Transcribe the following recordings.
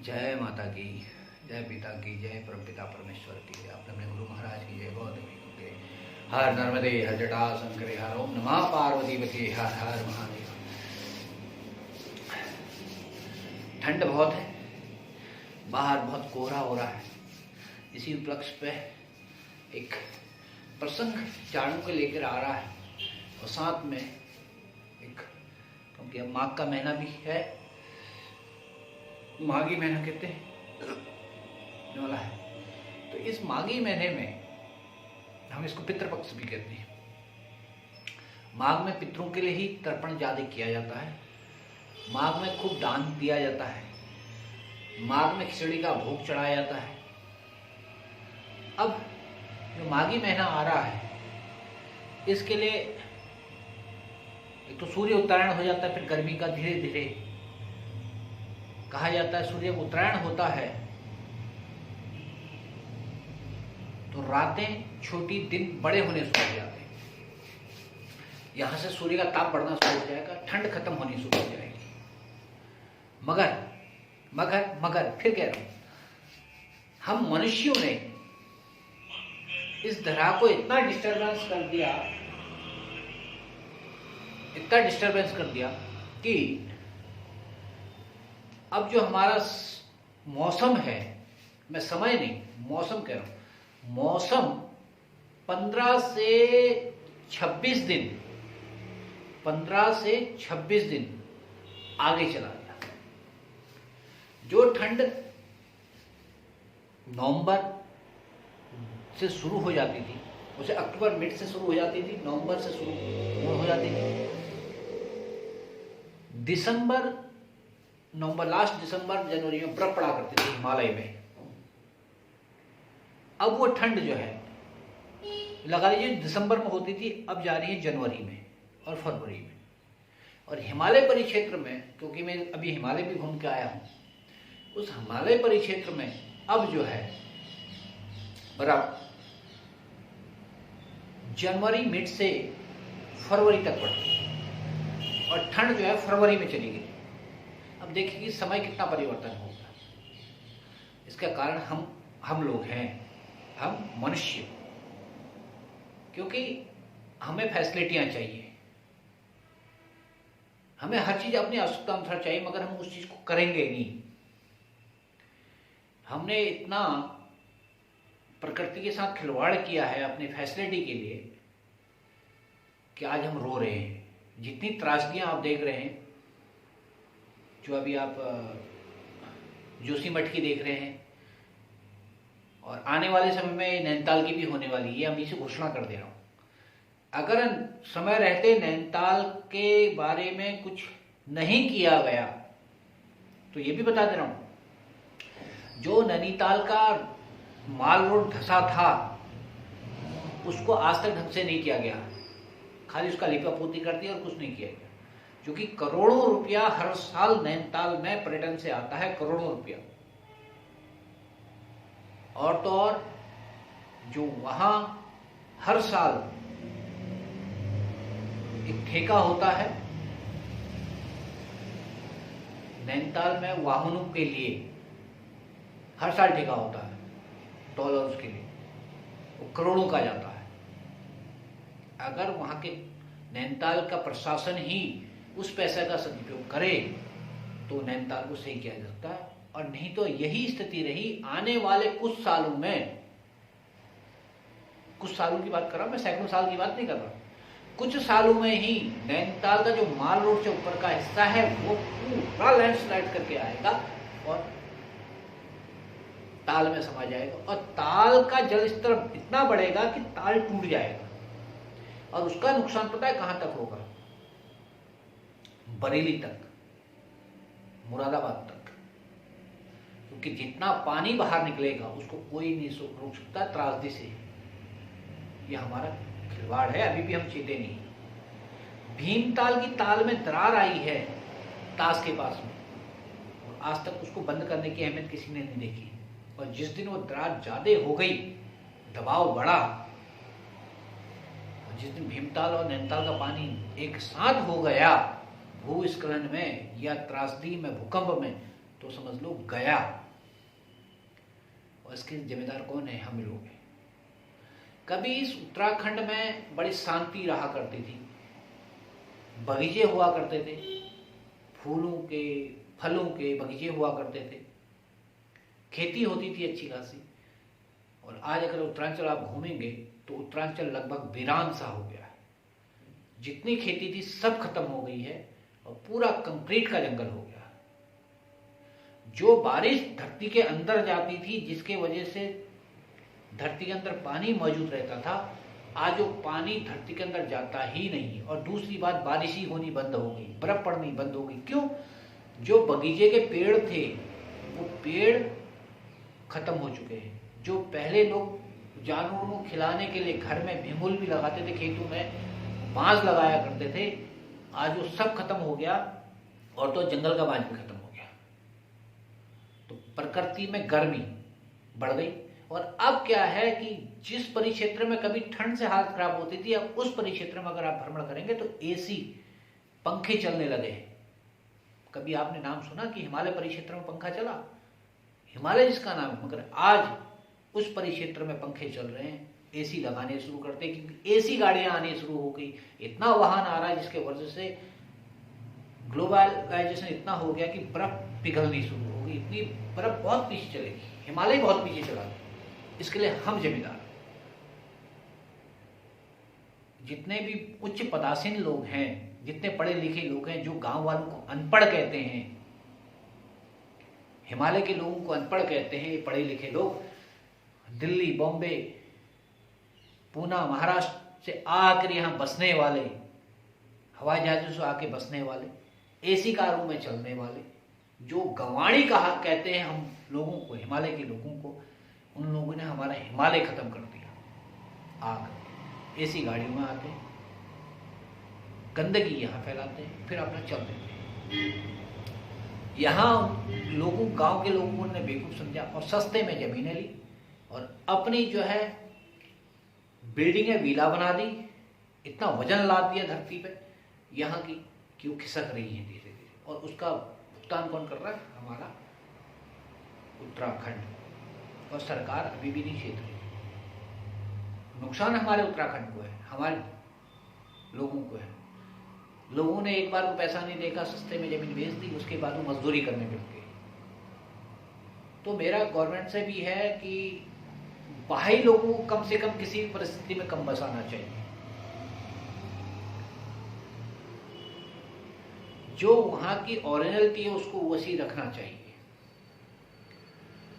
जय माता की, जय पिता की, जय परमपिता परमेश्वर की, अपने अपने गुरु महाराज की जय। गौतमी के हर नर्मदे हर जटा शंकरे हर ओम नमः पार्वती पति हर हर महादेव। ठंड बहुत है, बाहर बहुत कोहरा हो रहा है। इसी उपलक्ष्य पे एक प्रसंग चाणों को लेकर आ रहा है और साथ में एक, क्योंकि अब माघ का महीना भी है, माघी महीना कहते हैं वाला है, तो इस माघी महीने में हम इसको पितृपक्ष भी कहते हैं। माघ में पितरों के लिए ही तर्पण ज्यादा किया जाता है, माघ में खूब दान दिया जाता है, माघ में खिचड़ी का भोग चढ़ाया जाता है। अब जो माघी महीना आ रहा है, इसके लिए एक तो सूर्य उत्तरायण हो जाता है, फिर गर्मी का धीरे धीरे कहा जाता है सूर्य उत्तरायण होता है तो रातें छोटी, दिन बड़े होने शुरू हो जाते हैं। यहां से सूर्य का ताप बढ़ना शुरू हो जाएगा, ठंड खत्म होनी शुरू हो जाएगी। मगर मगर मगर फिर कह रहा हूं, हम मनुष्यों ने इस धरा को इतना डिस्टरबेंस कर दिया कि अब जो हमारा मौसम है, मैं समय नहीं मौसम कह रहा हूं, मौसम 15 से 26 दिन आगे चला गया। जो ठंड नवंबर से शुरू हो जाती थी, उसे अक्टूबर मिड से शुरू हो जाती थी, नवंबर से शुरू हो जाती थी, दिसंबर, नवंबर, लास्ट दिसंबर जनवरी में बर्फ पड़ा करती थी हिमालय में। अब वो ठंड जो है, लगा लीजिए दिसंबर में होती थी, अब जा रही है जनवरी में और फरवरी में। और हिमालय परिक्षेत्र में, क्योंकि मैं अभी हिमालय भी घूम के आया हूं, उस हिमालय परिक्षेत्र में अब जो है बर्फ जनवरी मिड से फरवरी तक बढ़ती और ठंड जो है फरवरी में चली गई। अब देखिए कि समय कितना परिवर्तन होगा। इसका कारण हम लोग हैं, हम मनुष्य, क्योंकि हमें फैसिलिटियां चाहिए, हमें हर चीज अपनी आवश्यकता अनुसार चाहिए, मगर हम उस चीज को करेंगे नहीं। हमने इतना प्रकृति के साथ खिलवाड़ किया है अपनी फैसिलिटी के लिए कि आज हम रो रहे हैं। जितनी त्रासदियां आप देख रहे हैं, जो अभी आप जोशीमठ की देख रहे हैं, और आने वाले समय में नैनीताल की भी होने वाली है, ये अभी से घोषणा कर दे रहा हूं। अगर समय रहते नैनीताल के बारे में कुछ नहीं किया गया तो ये भी बता दे रहा हूं, जो नैनीताल का माल रोड धंसा था उसको आज तक ढंग से नहीं किया गया, खाली उसका लिपापोती कर दिया और कुछ नहीं किया गया। क्योंकि करोड़ों रुपया हर साल नैनीताल में पर्यटन से आता है, करोड़ों रुपया। और तो और जो वहां हर साल एक ठेका होता है नैनीताल में वाहनों के लिए, हर साल ठेका होता है डॉलर्स के लिए, वो करोड़ों का जाता है। अगर वहां के नैनीताल का प्रशासन ही उस पैसे का सदुपयोग करे तो नैनीताल को सही किया जा सकता है। और नहीं तो यही स्थिति रही आने वाले कुछ सालों में, कुछ सालों की बात कर रहा हूं मैं, सैकड़ों साल की बात नहीं कर रहा, कुछ सालों में ही नैनीताल का जो माल रोड से ऊपर का हिस्सा है वो पूरा लैंडस्लाइड करके आएगा और ताल में समा जाएगा। और ताल का जल स्तर इतना बढ़ेगा कि ताल टूट जाएगा। और उसका नुकसान पता है कहां तक होगा? बरेली तक, मुरादाबाद तक। क्योंकि जितना पानी बाहर निकलेगा उसको कोई नहीं रोक सकता त्रासदी से। यह हमारा खिलवाड़ है, अभी भी हम चेते नहीं। भीमताल की ताल में दरार आई है तास के पास में, और आज तक उसको बंद करने की अहमियत किसी ने नहीं देखी। और जिस दिन वो दरार ज्यादा हो गई, दबाव बढ़ा, जिस दिन भीमताल और नैनीताल का पानी एक साथ हो गया भूस्खलन में या त्रासदी में, भूकंप में, तो समझ लो गया। और इसके जिम्मेदार कौन है? हम लोग हैं। कभी इस उत्तराखंड में बड़ी शांति रहा करती थी, बगीचे हुआ करते थे, फूलों के फलों के बगीचे हुआ करते थे, खेती होती थी अच्छी खासी। और आज अगर उत्तरांचल आप घूमेंगे तो उत्तरांचल लगभग वीरान सा हो गया है। जितनी खेती थी सब खत्म हो गई है और पूरा कंक्रीट का जंगल हो गया। जो बारिश धरती के अंदर जाती थी, जिसके वजह से धरती के अंदर पानी मौजूद रहता था, आज वो पानी धरती के अंदर जाता ही नहीं है। और दूसरी बात, बारिश ही होनी बंद हो गई, बर्फ पड़नी बंद हो गई। क्यों? जो बगीचे के पेड़ थे वो पेड़ खत्म हो चुके हैं। जो पहले लोग जानवरों को खिलाने के लिए घर में भिमुल भी लगाते थे, खेतों में बांस लगाया करते थे, आज वो सब खत्म हो गया। और तो जंगल का बांस भी खत्म हो गया। तो प्रकृति में गर्मी बढ़ गई। और अब क्या है कि जिस परिक्षेत्र में कभी ठंड से हालत खराब होती थी, अब उस परिक्षेत्र में अगर आप भ्रमण करेंगे तो एसी, पंखे चलने लगे हैं। कभी आपने नाम सुना कि हिमालय परिक्षेत्र में पंखा चला? हिमालय जिसका नाम है, मगर आज उस परिक्षेत्र में पंखे चल रहे हैं, एसी लगाने शुरू करते हैं, क्योंकि एसी गाड़ियां आनी शुरू हो गई। इतना वाहन आ रहा है जिसके वजह से ग्लोबलाइजेशन इतना हो गया कि बर्फ पिघलनी शुरू हो गई। इतनी बर्फ बहुत पीछे चलेगी, हिमालय बहुत पीछे चला गया। इसके लिए हम जिम्मेदार। जितने भी उच्च पदासीन लोग हैं, जितने पढ़े लिखे लोग हैं, जो गांव वालों को अनपढ़ कहते हैं, हिमालय के लोगों को अनपढ़ कहते हैं, ये पढ़े लिखे लोग दिल्ली, बॉम्बे, पूना, महाराष्ट्र से आकर यहाँ बसने वाले, हवाई जहाजों से आके बसने वाले, एसी कारों में चलने वाले, जो गंवाड़ी कहा कहते हैं हम लोगों को, हिमालय के लोगों को, उन लोगों ने हमारा हिमालय खत्म कर दिया। आकर एसी गाड़ियों में आते हैं, गंदगी यहाँ फैलाते हैं, फिर अपना चल देते हैं। यहाँ लोगों, गांव के लोगों ने बेवकूफ समझा और सस्ते में जमीनें ली और अपनी जो है बिल्डिंगें विला बना दी। इतना वजन लाद दिया धरती पे यहाँ की कि वो खिसक रही है धीरे धीरे। और उसका भुगतान कौन कर रहा है? हमारा उत्तराखंड। और सरकार अभी भी नहीं छेड़ रही। नुकसान हमारे उत्तराखंड को है, हमारे लोगों को है। लोगों ने एक बार वो पैसा नहीं देखा, सस्ते में जमीन बेच दी, उसके बाद वो मजदूरी करने लग गए। तो मेरा गवर्नमेंट से भी है कि बाहरी लोगों को कम से कम किसी परिस्थिति में कम बसाना चाहिए। जो वहां की ओरिजिनलिटी है उसको वैसी रखना चाहिए।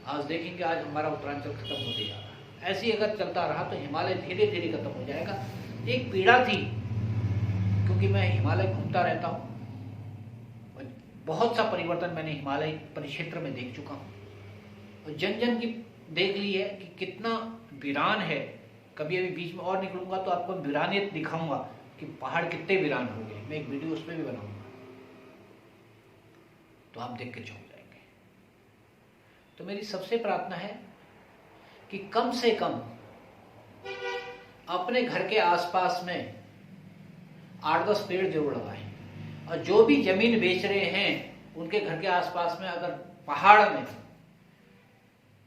आज देखेंगे, आज हमारा उत्तरांचल खत्म होते जा रहा है। ऐसे ही अगर चलता रहा तो हिमालय धीरे धीरे खत्म हो जाएगा। एक पीड़ा थी, क्योंकि मैं हिमालय घूमता रहता हूँ और बहुत सा परिवर्तन मैंने हिमालय परिक्षेत्र में देख चुका हूँ और जन जन की देख ली है कि कितना वीरान है। कभी अभी बीच में और निकलूंगा तो आपको वीरानियत दिखाऊंगा कि पहाड़ कितने वीरान हो गए। मैं एक वीडियो उस पर भी बनाऊंगा, तो आप देख के चौंक जाएंगे। तो मेरी सबसे प्रार्थना है कि कम से कम अपने घर के आसपास में 8-10 पेड़ जरूर लगाएं। और जो भी जमीन बेच रहे हैं उनके घर के आसपास में अगर पहाड़ में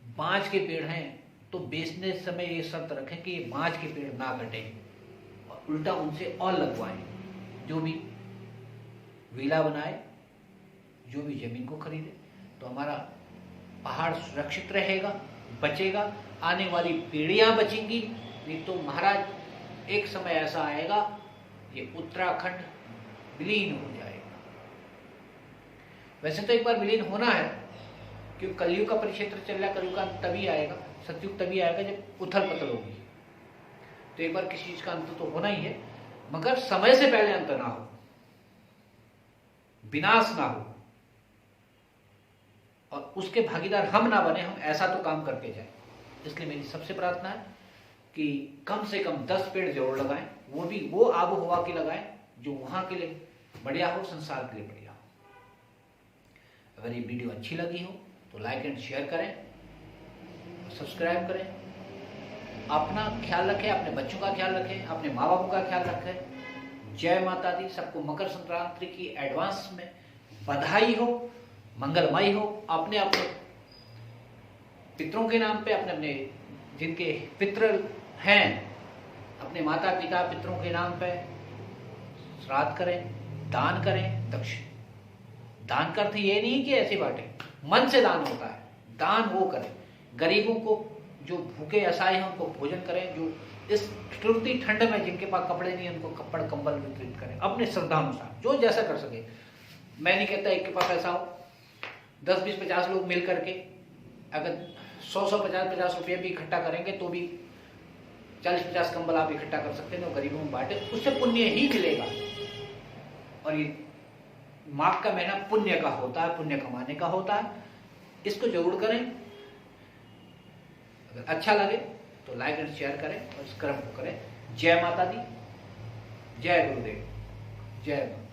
बांज के पेड़ हैं तो बेचने समय ये शर्त रखें कि ये बांज के पेड़ ना कटें और उल्टा उनसे और लगवाएं। जो भी विला बनाए, जो भी जमीन को खरीदे, तो हमारा पहाड़ सुरक्षित रहेगा, बचेगा, आने वाली पीढ़ियां बचेंगी। नहीं तो महाराज एक समय ऐसा आएगा ये उत्तराखंड विलीन हो जाएगा। वैसे तो एक बार विलीन होना है, क्योंकि कलयुग का परिक्षेत्र चल रहा है। कलयुग का अंत तभी आएगा, सतयुग तभी आएगा जब उथल पथल होगी। तो एक बार किसी चीज का अंत तो होना ही है, मगर समय से पहले अंत ना हो, विनाश ना हो और उसके भागीदार हम ना बने। हम ऐसा तो काम करके जाए। इसलिए मेरी सबसे प्रार्थना है कि कम से कम 10 पेड़ जरूर लगाएं। वो भी वो आबो हवा के लगाएं जो वहां के लिए बढ़िया हो, संसार के लिए बढ़िया हो। अगर ये वीडियो अच्छी लगी हो तो लाइक एंड शेयर करें, सब्सक्राइब करें। अपना ख्याल रखें, अपने बच्चों का ख्याल रखें, अपने माँ बापों का ख्याल रखें। जय माता दी। सबको मकर संक्रांति की एडवांस में बधाई हो मंगलमय हो। अपने अपने पितरों के नाम पे, अपने अपने जिनके पितृ हैं, अपने माता पिता पितरों के नाम पे श्राद्ध करें, दान करें। दक्षिण दान का अर्थ ये नहीं कि ऐसे बांटे, मन से दान होता है, दान वो करें। गरीबों को, जो भूखे असहाय हैं उनको भोजन करें, जो इस ठुरती ठंड में जिनके पास कपड़े नहीं है उनको कपड़ कंबल वितरित करें, अपने श्रद्धानुसार जो जैसा कर सके। मैं नहीं कहता एक के पास ऐसा हो, 10 20 50 लोग मिल करके अगर 100 50 रुपये भी इकट्ठा करेंगे तो भी 40 50 कंबल आप इकट्ठा कर सकते हैं, तो गरीबों में बांटे, उससे पुण्य ही मिलेगा। और ये माघ का महीना पुण्य का होता है, पुण्य कमाने का होता है। इसको जरूर करें। अगर अच्छा लगे तो लाइक एंड शेयर करें और इस कर्म को करें। जय माता दी, जय गुरुदेव, जय गुरु।